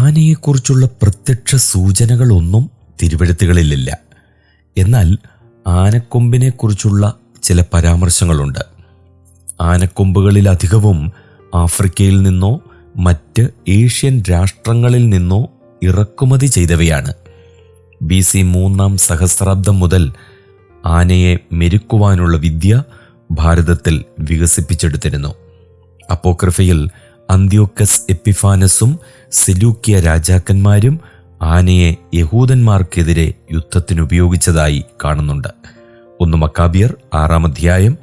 ആനയെക്കുറിച്ചുള്ള പ്രത്യക്ഷ സൂചനകളൊന്നും തിരുവെഴുത്തുകളിലില്ല. എന്നാൽ ആനക്കൊമ്പിനെക്കുറിച്ചുള്ള ചില പരാമർശങ്ങളുണ്ട്. ആനക്കൊമ്പുകളിലധികവും ആഫ്രിക്കയിൽ നിന്നോ മറ്റ് ഏഷ്യൻ രാഷ്ട്രങ്ങളിൽ നിന്നോ ഇറക്കുമതി ചെയ്തവയാണ്. BC 3-ാം സഹസ്രാബ്ദം മുതൽ ആനയെ മെരുക്കുവാനുള്ള വിദ്യ ഭാരതത്തിൽ വികസിപ്പിച്ചെടുത്തിരുന്നു. അപ്പോക്രിഫയിൽ അന്ത്യോക്കസ് എപ്പിഫാനസും സെലൂക്കിയ രാജാക്കന്മാരും ആനയെ യഹൂദന്മാർക്കെതിരെ യുദ്ധത്തിനുപയോഗിച്ചതായി കാണുന്നുണ്ട്. 1 മക്കാബിയർ 6-ാം അധ്യായം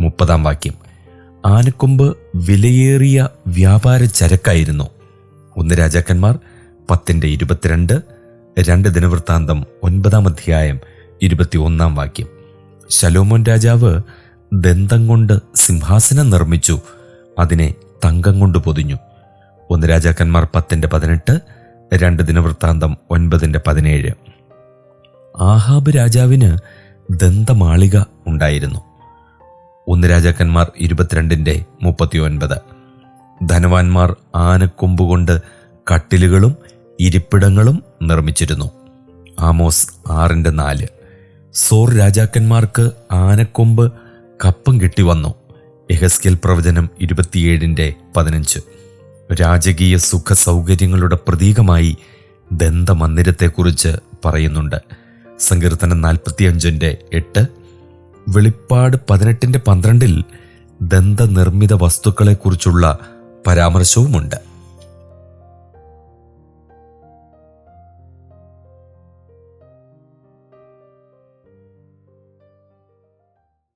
30-ാം വാക്യം. ആനക്കൊമ്പ് വിലയേറിയ വ്യാപാര ചരക്കായിരുന്നു. 1 രാജാക്കന്മാർ 10-22, 2 ദിനവൃത്താന്തം 9-ാം അധ്യായം 21-ാം വാക്യം. ശലോമോൻ രാജാവ് ദന്തം കൊണ്ട് സിംഹാസനം നിർമ്മിച്ചു, അതിനെ തങ്കം കൊണ്ട് പൊതിഞ്ഞു. 1 രാജാക്കന്മാർ 10-18, 2 ദിനവൃത്താന്തം 9-17. ആഹാബ് രാജാവിന് ദന്തമാളിക ഉണ്ടായിരുന്നു. 1 രാജാക്കന്മാർ 22-39. ധനവാന്മാർ ആനക്കൊമ്പുകൊണ്ട് കട്ടിലുകളും ഇരിപ്പിടങ്ങളും നിർമ്മിച്ചിരുന്നു. ആമോസ് 6-4. സോർ രാജാക്കന്മാർക്ക് ആനക്കൊമ്പ് കപ്പം കിട്ടിവന്നു. യെഹെസ്കേൽ പ്രവചനം 27-15. രാജകീയ സുഖ സൗകര്യങ്ങളുടെ പ്രതീകമായി ദന്തമന്ദിരത്തെക്കുറിച്ച് പറയുന്നുണ്ട്. സങ്കീർത്തനം 45-8. വെളിപ്പാട് 18-12 ദന്തനിർമ്മിത വസ്തുക്കളെക്കുറിച്ചുള്ള പരാമർശവുമുണ്ട്.